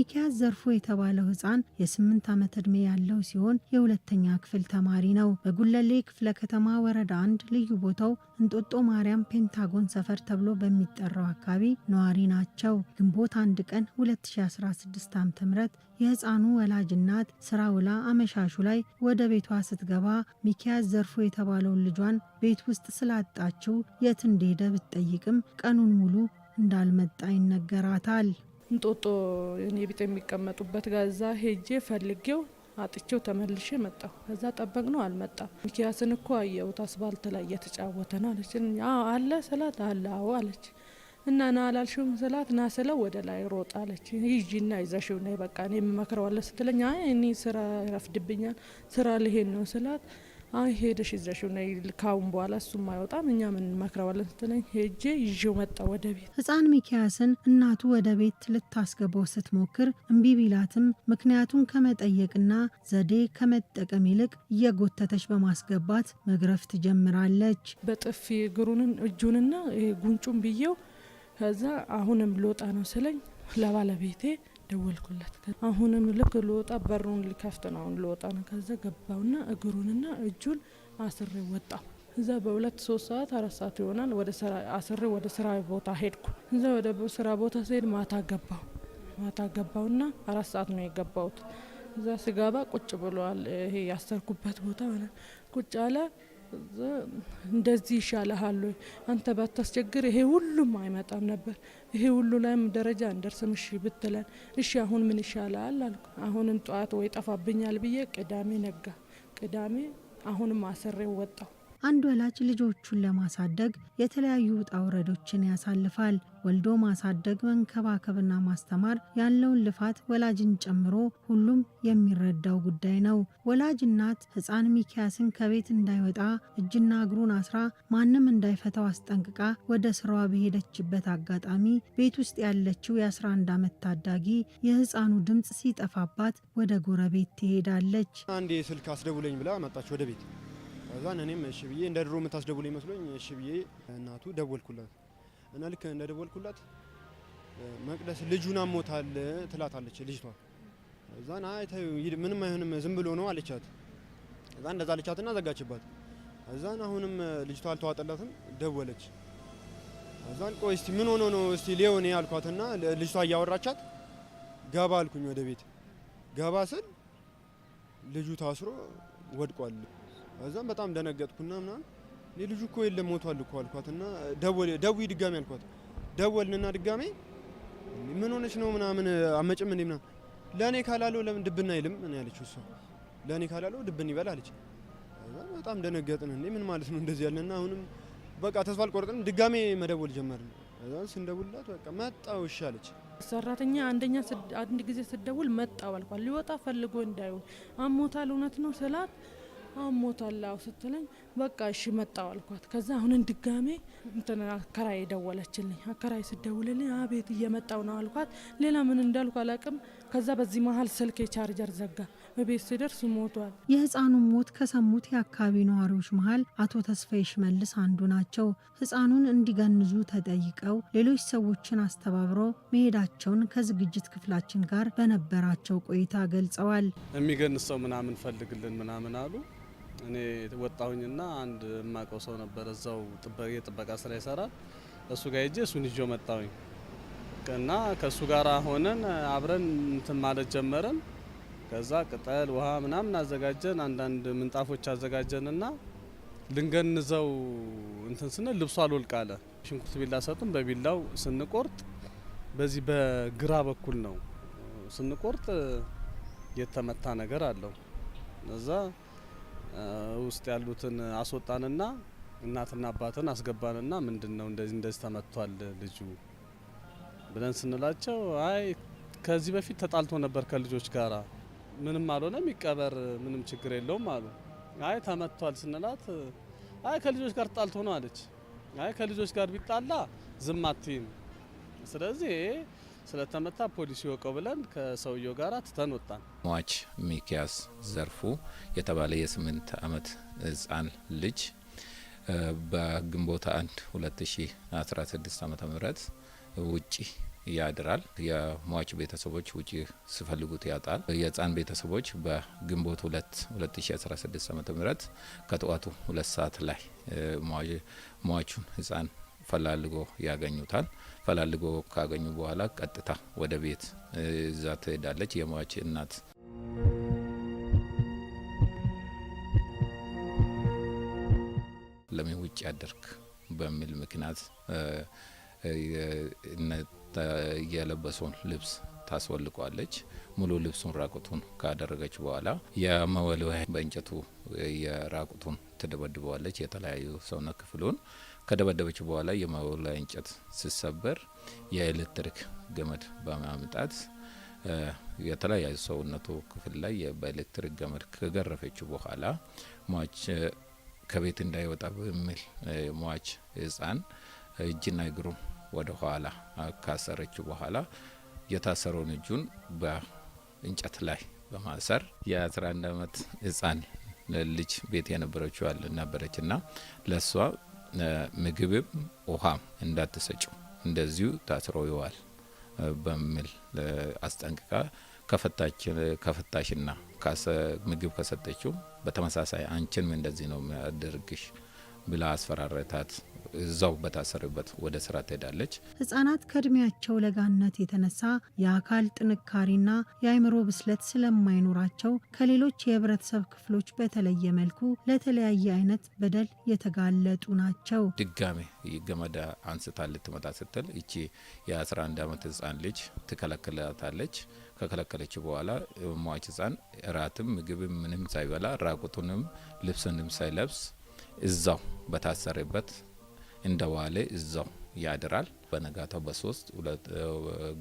ሚኪያስ ዘርፉ የተባለው ህፃን የ8 ዓመት ዕድሜ ያለው ሲሆን የሁለተኛ ክፍል ተማሪ ነው። በጉለሌ ክፍለ ከተማ ወረዳ 1 ልዩ ቦታው እንጦጦ ማርያም ፔንታጎን ሰፈር ተብሎ በሚጠራው አካባቢ ነዋሪ ናቸው። ግንቦት 1 ቀን 2016 ዓ.ም የህፃኑ ወላጅ እናት ስራ ውላ አመሻሹ ላይ ወደ ቤቷ ስትገባ ሚኪያስ ዘርፉ የተባለውን ልጇን ቤት ውስጥ ስላጣችው የት እንደሄደ ብትጠይቅም ቀኑን ሙሉ እንዳልመጣ ይነገራታል። እንጦጦ እኔ ቤት የሚቀመጡበት ጋዛ ሄጄ ፈልጌው አጥቼው ተመልሼ መጣሁ። ከዛ ጠበቅ ነው አልመጣም። ሚኪያስን እኮ አየሁት አስፋልት ላይ እየተጫወተ ነው አለች። አለ ስላት አለ አዎ አለች። እና ና አላልሽውም ስላት ና ስለው ወደ ላይ ሮጥ አለች። ሂጂና ይዘሽው ነይ በቃ እኔ የምመክረዋለሁ ስትለኝ አይ እኔ ስራ ይረፍድብኛል ስራ ልሄድ ነው ስላት አይ ሄደሽ ይዘሽው ነይ ካሁን በኋላ እሱም አይወጣም እኛ ምን እንመክረዋለን ስትለኝ ሄጄ ይዤው መጣ ወደ ቤት። ህፃን ሚኪያስን እናቱ ወደ ቤት ልታስገባው ስትሞክር እምቢ ቢላትም ምክንያቱን ከመጠየቅና ዘዴ ከመጠቀም ይልቅ እየጎተተች በማስገባት መግረፍ ትጀምራለች። በጥፊ እግሩን እጁንና ጉንጩን ብዬው ከዛ አሁንም ልወጣ ነው ስለኝ ለባለቤቴ ደወልኩለት። አሁንም ልክ ልወጣ በሩን ሊከፍት ነው አሁን ልወጣ ነው። ከዛ ገባውና እግሩንና እጁን አስሬ ወጣው። እዛ በ2-3 ሰዓት 4 ሰዓት ይሆናል ወደ ስራ አስሬ ወደ ስራ ቦታ ሄድኩ። እዛ ወደ ስራ ቦታ ስሄድ ማታ ገባውና 4 ሰዓት ነው የገባውት። እዛ ስገባ ቁጭ ብሏል። ይሄ ያሰርኩበት ቦታ ቁጭ አለ። እንደዚህ ይሻልሃል ወይ አንተ ባታስቸግር ይሄ ሁሉም አይመጣም ነበር። ይሄ ሁሉ ላይም ደረጃ እንደርስም እሺ ብትለን እሺ አሁን ምን ይሻላል አልኩ። አሁንም ጧት ወይ ጠፋብኛል ብዬ ቅዳሜ ነጋ። ቅዳሜ አሁንም አሰሬው ወጣው። አንድ ወላጅ ልጆቹን ለማሳደግ የተለያዩ ውጣ ውረዶችን ያሳልፋል። ወልዶ ማሳደግ፣ መንከባከብና ማስተማር ያለውን ልፋት ወላጅን ጨምሮ ሁሉም የሚረዳው ጉዳይ ነው። ወላጅ እናት ህፃን ሚኪያስን ከቤት እንዳይወጣ እጅና እግሩን አስራ ማንም እንዳይፈታው አስጠንቅቃ ወደ ስራዋ በሄደችበት አጋጣሚ ቤት ውስጥ ያለችው የ11 ዓመት ታዳጊ የህፃኑ ድምፅ ሲጠፋባት ወደ ጎረቤት ትሄዳለች። አንዴ ስልክ አስደውለኝ ብላ መጣች ወደ ቤት። ከዛን እኔም እሺ ብዬ እንደ ድሮ የምታስደውለኝ መስሎኝ እሺ ብዬ እናቱ ደወልኩላት እና ልክ እንደ ደወልኩላት መቅደስ ልጁን አሞታል ትላታለች ልጅቷ። ከዛን አይ ተይ ምንም አይሆንም ዝም ብሎ ነው አለቻት። ከዛን እንደዛ አለቻትና ዘጋችባት። ከዛን አሁንም ልጅቷ አልተዋጠላትም ደወለች። ከዛን ቆይ እስቲ ምን ሆኖ ነው እስቲ ሊሆን ያልኳትና ልጅቷ እያወራቻት ገባ አልኩኝ ወደ ቤት። ገባ ስል ልጁ ታስሮ ወድቋል። ከዛም በጣም ደነገጥኩና ምናምን ልጁ እኮ የለም ሞቷል እኮ አልኳትና ደውይ ድጋሚ አልኳት። ደወልንና ድጋሚ ምን ሆነች ነው ምናምን አመጭም እንዴ ምናምን ለኔ ካላለው ለምን ድብና አይልም እኔ ያለችው እሷ ለኔ ካላለው ድብን ይበል አለች። ከዛም በጣም ደነገጥን። እንዴ ምን ማለት ነው እንደዚህ ያለና አሁንም በቃ ተስፋ አልቆረጥንም። ድጋሚ መደወል ጀመርን። ከዛን ስንደውልላት በቃ መጣው እሺ አለች። ሰራተኛ አንድ ጊዜ ስደውል መጣው አልኳት። ሊወጣ ፈልጎ እንዳይሆን አሞታል እውነት ነው ስላት አሞታላው ስትለኝ በቃ እሺ መጣው አልኳት። ከዛ አሁን ድጋሜ እንትና አከራይ ደወለችልኝ። አከራይ ስደውልልኝ አቤት እየመጣው ነው አልኳት። ሌላ ምን እንዳልኩ አላቅም። ከዛ በዚህ መሀል ስልክ ቻርጀር ዘጋ። በቤት ስደርስ ሞቷል። የህፃኑን ሞት ከሰሙት የአካባቢ ነዋሪዎች መሀል አቶ ተስፋዬ ሽመልስ አንዱ ናቸው። ህፃኑን እንዲገንዙ ተጠይቀው ሌሎች ሰዎችን አስተባብሮ መሄዳቸውን ከዝግጅት ክፍላችን ጋር በነበራቸው ቆይታ ገልጸዋል። የሚገንዝ ሰው ምናምን ፈልግልን ምናምን አሉ። እኔ ወጣሁኝና አንድ የማውቀው ሰው ነበር እዛው የጥበቃ ስራ ይሰራል። እሱ ጋር ሄጄ እሱን ይዤው መጣሁኝ እና ከእሱ ጋር ሆነን አብረን እንትን ማለት ጀመረን። ከዛ ቅጠል ውሃ ምናምን አዘጋጀን፣ አንዳንድ ምንጣፎች አዘጋጀንና ልንገንዘው እንትን ስንል ልብሱ አልወልቅ አለ። ሽንኩርት ቢላ ሰጡን። በቢላው ስንቆርጥ በዚህ በግራ በኩል ነው ስንቆርጥ የተመታ ነገር አለው። እዛ ውስጥ ያሉትን አስወጣንና እናትና አባትን አስገባንና ምንድነው እንደዚህ ተመቷል ልጁ ብለን ስንላቸው አይ ከዚህ በፊት ተጣልቶ ነበር ከልጆች ጋራ ምንም አልሆነም ይቀበር ምንም ችግር የለውም አሉ። አይ ተመቷል ስንላት አይ ከልጆች ጋር ተጣልቶ ነው አለች። አይ ከልጆች ጋር ቢጣላ ዝም አትይም፣ ስለዚህ ስለተመታ ፖሊስ ይወቀው ብለን ከሰውየው ጋር ትተን ወጣን። ሟች ሚኪያስ ዘርፉ የተባለ የ8 ዓመት ህፃን ልጅ በግንቦት 1 2016 ዓ.ም ውጪ ያድራል። የሟች ቤተሰቦች ውጪ ሲፈልጉት ያጣል። የህፃን ቤተሰቦች በግንቦት 2 2016 ዓ.ም ከጠዋቱ 2 ሰዓት ላይ ሟቹን ህፃን ፈላልጎ ያገኙታል። ፈላልጎ ካገኙ በኋላ ቀጥታ ወደ ቤት እዛ ትሄዳለች የሟች እናት። ለምን ውጭ ያደርክ በሚል ምክንያት የለበሰውን ልብስ ታስወልቋለች። ሙሉ ልብሱን ራቁቱን ካደረገች በኋላ የመወልወያ በእንጨቱ የራቁቱን ትደበድበዋለች። የተለያዩ ሰውነት ክፍሉን ከደበደበች በኋላ የመወልወያ እንጨት ሲሰበር የኤሌክትሪክ ገመድ በማምጣት የተለያዩ ሰውነቱ ክፍል ላይ በኤሌክትሪክ ገመድ ከገረፈች በኋላ ሟች ከቤት እንዳይወጣ በሚል ሟች ህፃን እጅና እግሩን ወደ ኋላ ካሰረችው በኋላ የታሰረውን እጁን በእንጨት ላይ በማሰር የ11 ዓመት ህፃን ልጅ ቤት የነበረችው ነበረችና ለሷ ምግብም ውሃም እንዳትሰጭው እንደዚሁ ታስሮ ይዋል በሚል አስጠንቅቃ ከፈታሽና ምግብ ከሰጠችው በተመሳሳይ አንቺንም እንደዚህ ነው የሚያደርግሽ ብላ አስፈራረታት። እዛው በታሰረበት ወደ ስራ ትሄዳለች። ህጻናት ከእድሜያቸው ለጋነት የተነሳ የአካል ጥንካሬና የአእምሮ ብስለት ስለማይኖራቸው ከሌሎች የህብረተሰብ ክፍሎች በተለየ መልኩ ለተለያየ አይነት በደል የተጋለጡ ናቸው። ድጋሜ ገመድ አንስታ ልትመጣ ስትል እቺ የ11 ዓመት ህጻን ልጅ ትከለክላታለች። ከከለከለች በኋላ ሟች ህጻን እራትም ምግብም ምንም ሳይበላ ራቁቱንም ልብስንም ሳይለብስ እዛው በታሰረበት እንደዋለ እዛው ያድራል። በነጋታው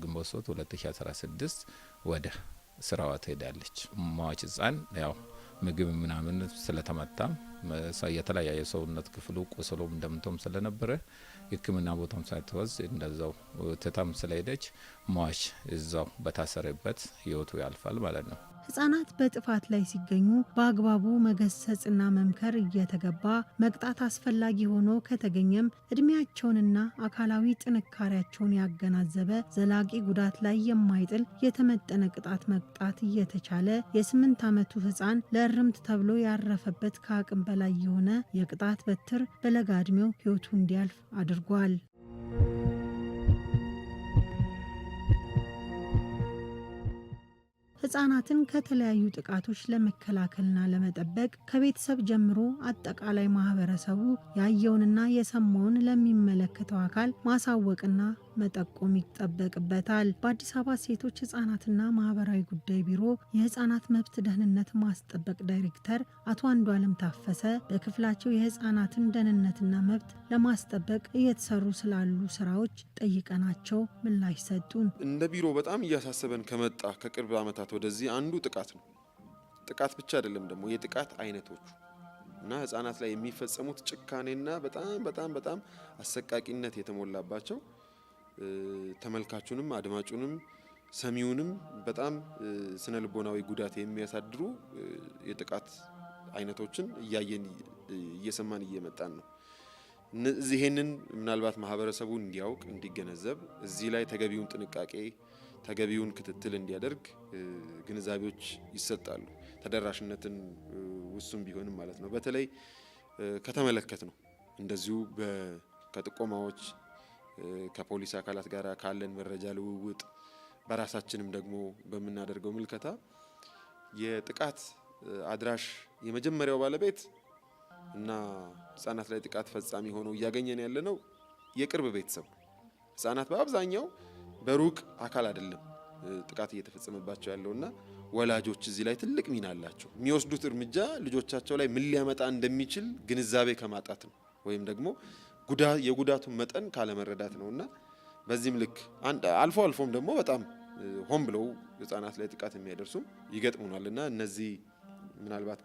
ግንቦት 3 2016 ወደ ስራዋ ትሄዳለች። ሟች ህጻን ያው ምግብ ምናምን ስለተመታ የተለያየ ሰውነት ክፍሉ ቁስሎም እንደምቶም ስለነበረ ሕክምና ቦታም ሳትወዝ እንደዛው ትታም ስለሄደች ሟች እዛው በታሰረበት ህይወቱ ያልፋል ማለት ነው። ህጻናት በጥፋት ላይ ሲገኙ በአግባቡ መገሰጽና መምከር እየተገባ መቅጣት አስፈላጊ ሆኖ ከተገኘም እድሜያቸውንና አካላዊ ጥንካሬያቸውን ያገናዘበ ዘላቂ ጉዳት ላይ የማይጥል የተመጠነ ቅጣት መቅጣት እየተቻለ የ8 ዓመቱ ህጻን ለእርምት ተብሎ ያረፈበት ከአቅም በላይ የሆነ የቅጣት በትር በለጋ እድሜው ህይወቱ እንዲያልፍ አድርጓል። ህጻናትን ከተለያዩ ጥቃቶች ለመከላከልና ለመጠበቅ ከቤተሰብ ጀምሮ አጠቃላይ ማህበረሰቡ ያየውንና የሰማውን ለሚመለከተው አካል ማሳወቅና መጠቆም ይጠበቅበታል። በአዲስ አበባ ሴቶች ህጻናትና ማህበራዊ ጉዳይ ቢሮ የህጻናት መብት ደህንነት ማስጠበቅ ዳይሬክተር አቶ አንዱዓለም ታፈሰ በክፍላቸው የህጻናትን ደህንነትና መብት ለማስጠበቅ እየተሰሩ ስላሉ ስራዎች ጠይቀናቸው ምላሽ ሰጡን። እንደ ቢሮ በጣም እያሳሰበን ከመጣ ከቅርብ ዓመታት ወደዚህ አንዱ ጥቃት ነው። ጥቃት ብቻ አይደለም ደግሞ የጥቃት አይነቶቹ እና ህጻናት ላይ የሚፈጸሙት ጭካኔና በጣም አሰቃቂነት የተሞላባቸው ተመልካቹንም አድማጩንም ሰሚውንም በጣም ስነ ልቦናዊ ጉዳት የሚያሳድሩ የጥቃት አይነቶችን እያየን እየሰማን እየመጣን ነው። ይሄንን ምናልባት ማህበረሰቡ እንዲያውቅ እንዲገነዘብ እዚህ ላይ ተገቢውን ጥንቃቄ ተገቢውን ክትትል እንዲያደርግ ግንዛቤዎች ይሰጣሉ። ተደራሽነትን ውሱን ቢሆንም ማለት ነው። በተለይ ከተመለከት ነው እንደዚሁ ከጥቆማዎች ከፖሊስ አካላት ጋር ካለን መረጃ ልውውጥ በራሳችንም ደግሞ በምናደርገው ምልከታ የጥቃት አድራሽ የመጀመሪያው ባለቤት እና ህጻናት ላይ ጥቃት ፈጻሚ ሆኖ እያገኘን ያለነው የቅርብ ቤተሰብ። ህጻናት በአብዛኛው በሩቅ አካል አይደለም ጥቃት እየተፈጸመባቸው ያለውና ወላጆች እዚህ ላይ ትልቅ ሚና አላቸው። የሚወስዱት እርምጃ ልጆቻቸው ላይ ምን ሊያመጣ እንደሚችል ግንዛቤ ከማጣት ነው ወይም ደግሞ የጉዳቱን መጠን ካለመረዳት ነውና በዚህም ልክ አልፎም ደግሞ በጣም ሆን ብለው ህጻናት ላይ ጥቃት የሚያደርሱ ይገጥሙናልና እነዚህ ምናልባት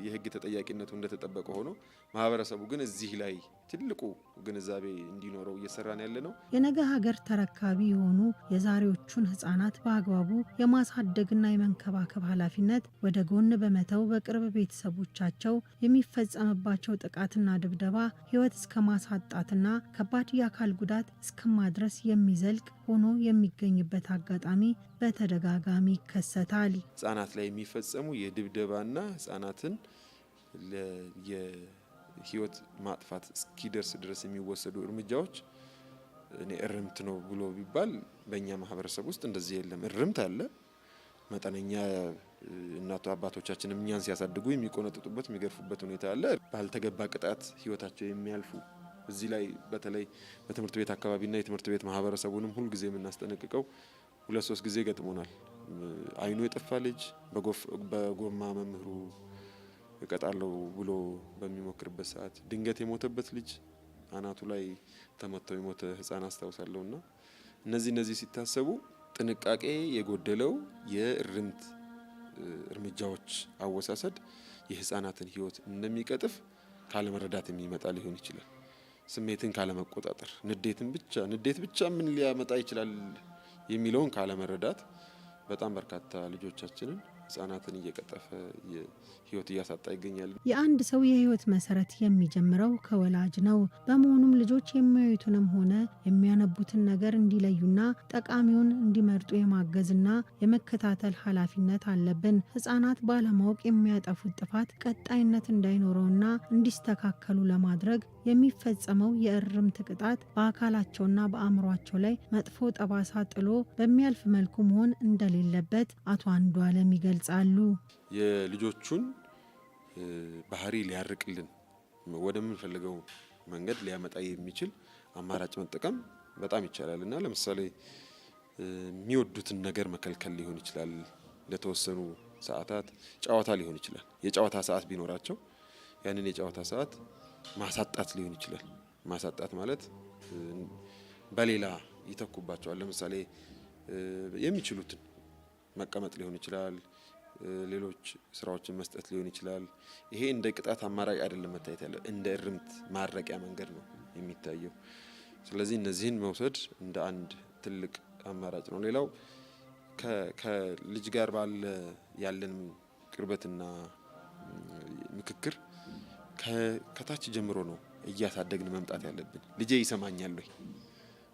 የህግ ተጠያቂነቱ እንደተጠበቀ ሆኖ ማህበረሰቡ ግን እዚህ ላይ ትልቁ ግንዛቤ እንዲኖረው እየሰራን ያለ ነው። የነገ ሀገር ተረካቢ የሆኑ የዛሬዎቹን ህጻናት በአግባቡ የማሳደግና የመንከባከብ ኃላፊነት ወደ ጎን በመተው በቅርብ ቤተሰቦቻቸው የሚፈጸምባቸው ጥቃትና ድብደባ ህይወት እስከ ማሳጣትና ከባድ የአካል ጉዳት እስከ ማድረስ የሚዘልቅ ሆኖ የሚገኝበት አጋጣሚ በተደጋጋሚ ይከሰታል። ህጻናት ላይ የሚፈጸሙ የድብደባና ህጻናትን የህይወት ማጥፋት እስኪደርስ ድረስ የሚወሰዱ እርምጃዎች እኔ እርምት ነው ብሎ ቢባል በእኛ ማህበረሰብ ውስጥ እንደዚህ የለም። እርምት አለ። መጠነኛ እናቱ አባቶቻችንም እኛን ሲያሳድጉ የሚቆነጥጡበት የሚገርፉበት ሁኔታ አለ። ባልተገባ ቅጣት ህይወታቸው የሚያልፉ እዚህ ላይ በተለይ በትምህርት ቤት አካባቢና የትምህርት ቤት ማህበረሰቡንም ሁል ጊዜ የምናስጠነቅቀው 2-3 ጊዜ ገጥሞናል። አይኑ የጠፋ ልጅ በጎማ መምህሩ እቀጣለሁ ብሎ በሚሞክርበት ሰዓት ድንገት የሞተበት ልጅ አናቱ ላይ ተመተው የሞተ ህፃን አስታውሳለሁና እነዚህ ሲታሰቡ ጥንቃቄ የጎደለው የእርምት እርምጃዎች አወሳሰድ የህፃናትን ህይወት እንደሚቀጥፍ ካለመረዳት የሚመጣ ሊሆን ይችላል። ስሜትን ካለመቆጣጠር፣ ንዴት ብቻ ምን ሊያመጣ ይችላል የሚለውን ካለመረዳት በጣም በርካታ ልጆቻችንን ህጻናትን እየቀጠፈ ህይወት እያሳጣ ይገኛል። የአንድ ሰው የህይወት መሰረት የሚጀምረው ከወላጅ ነው። በመሆኑም ልጆች የሚያዩትንም ሆነ የሚያነቡትን ነገር እንዲለዩና ጠቃሚውን እንዲመርጡ የማገዝና የመከታተል ኃላፊነት አለብን። ህጻናት ባለማወቅ የሚያጠፉት ጥፋት ቀጣይነት እንዳይኖረውና እንዲስተካከሉ ለማድረግ የሚፈጸመው የእርምት ቅጣት በአካላቸውና በአእምሯቸው ላይ መጥፎ ጠባሳ ጥሎ በሚያልፍ መልኩ መሆን እንደሌለበት አቶ አንዱዓለም ይገልጻሉ። የልጆቹን ባህሪ ሊያርቅልን ወደምንፈልገው መንገድ ሊያመጣ የሚችል አማራጭ መጠቀም በጣም ይቻላል እና ለምሳሌ የሚወዱትን ነገር መከልከል ሊሆን ይችላል። ለተወሰኑ ሰዓታት ጨዋታ ሊሆን ይችላል። የጨዋታ ሰዓት ቢኖራቸው ያንን የጨዋታ ሰዓት ማሳጣት ሊሆን ይችላል። ማሳጣት ማለት በሌላ ይተኩባቸዋል። ለምሳሌ የሚችሉትን መቀመጥ ሊሆን ይችላል። ሌሎች ስራዎችን መስጠት ሊሆን ይችላል። ይሄ እንደ ቅጣት አማራጭ አይደለም መታየት ያለው፣ እንደ እርምት ማረቂያ መንገድ ነው የሚታየው። ስለዚህ እነዚህን መውሰድ እንደ አንድ ትልቅ አማራጭ ነው። ሌላው ከልጅ ጋር ባለ ያለን ቅርበትና ምክክር ከታች ጀምሮ ነው እያሳደግን መምጣት ያለብን። ልጄ ይሰማኛል ወይ?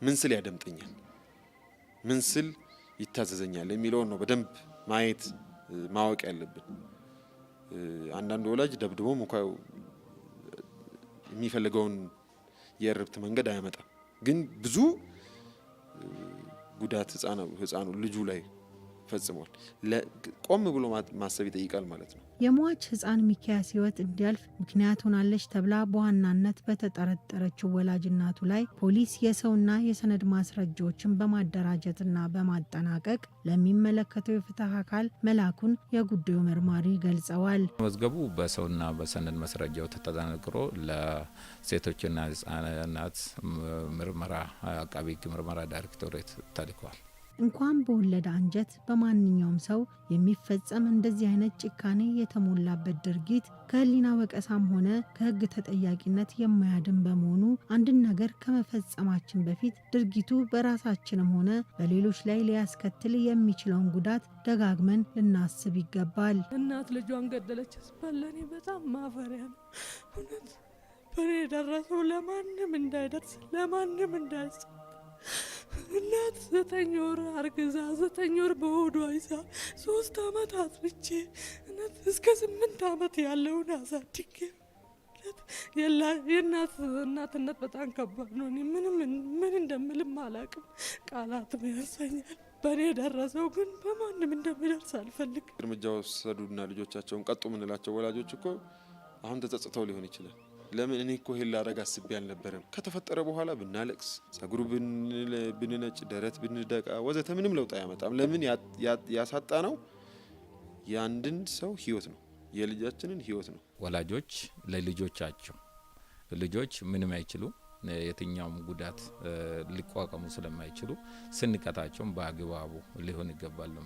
ምን ስል ያደምጠኛል? ምን ስል ይታዘዘኛል የሚለውን ነው በደንብ ማወቅ ያለብን። አንዳንድ ወላጅ ደብድቦ እንኳን የሚፈልገውን የእርብት መንገድ አያመጣም፣ ግን ብዙ ጉዳት ህፃኑ ልጁ ላይ ፈጽሟል። ቆም ብሎ ማሰብ ይጠይቃል ማለት ነው። የሟች ህፃን ሚኪያስ ህይወት እንዲያልፍ ምክንያት ሆናለች ተብላ በዋናነት በተጠረጠረችው ወላጅ እናቱ ላይ ፖሊስ የሰውና የሰነድ ማስረጃዎችን በማደራጀትና በማጠናቀቅ ለሚመለከተው የፍትህ አካል መላኩን የጉዳዩ መርማሪ ገልጸዋል። መዝገቡ በሰውና በሰነድ ማስረጃው ተጠናቅሮ ለሴቶችና ህጻናት ምርመራ አቃቢ ህግ ምርመራ ዳይሬክቶሬት ተልኳል። እንኳን በወለደ አንጀት በማንኛውም ሰው የሚፈጸም እንደዚህ አይነት ጭካኔ የተሞላበት ድርጊት ከህሊና ወቀሳም ሆነ ከህግ ተጠያቂነት የማያድን በመሆኑ አንድን ነገር ከመፈጸማችን በፊት ድርጊቱ በራሳችንም ሆነ በሌሎች ላይ ሊያስከትል የሚችለውን ጉዳት ደጋግመን ልናስብ ይገባል። እናት ልጇን ገደለች ሲባል ለእኔ በጣም ማፈሪያ ነው። እውነት በእኔ የደረሰው ለማንም እንዳይደርስ ለማንም እንዳይጽ እናት 9 ወር አርግዛ 9 ወር በሆዷ ይዛ 3 ዓመት አጥብቼ እስከ 8 ዓመት ያለውን አሳድጌ የእናትነት በጣም ከባድ ነው። እኔ ምን እንደምልም አላቅም፣ ቃላትም ያንሰኛል። በእኔ የደረሰው ግን በማንም እንደሚደርስ አልፈልግም። እርምጃ ወሰዱና ልጆቻቸውን ቀጡ ምንላቸው ወላጆች እኮ አሁን ተጸጽተው ሊሆን ይችላል። ለምን እኔ እኮ ይሄን ላረግ አስቤ አልነበረም። ከተፈጠረ በኋላ ብናለቅስ፣ ጸጉሩ ብንነጭ፣ ደረት ብንደቃ ወዘተ ምንም ለውጥ አያመጣም። ለምን ያሳጣ ነው የአንድን ሰው ህይወት ነው፣ የልጃችንን ህይወት ነው። ወላጆች ለልጆቻቸው ልጆች ምንም አይችሉ የትኛውም ጉዳት ሊቋቋሙ ስለማይችሉ ስንቀጣቸውም በአግባቡ ሊሆን ይገባል ነው።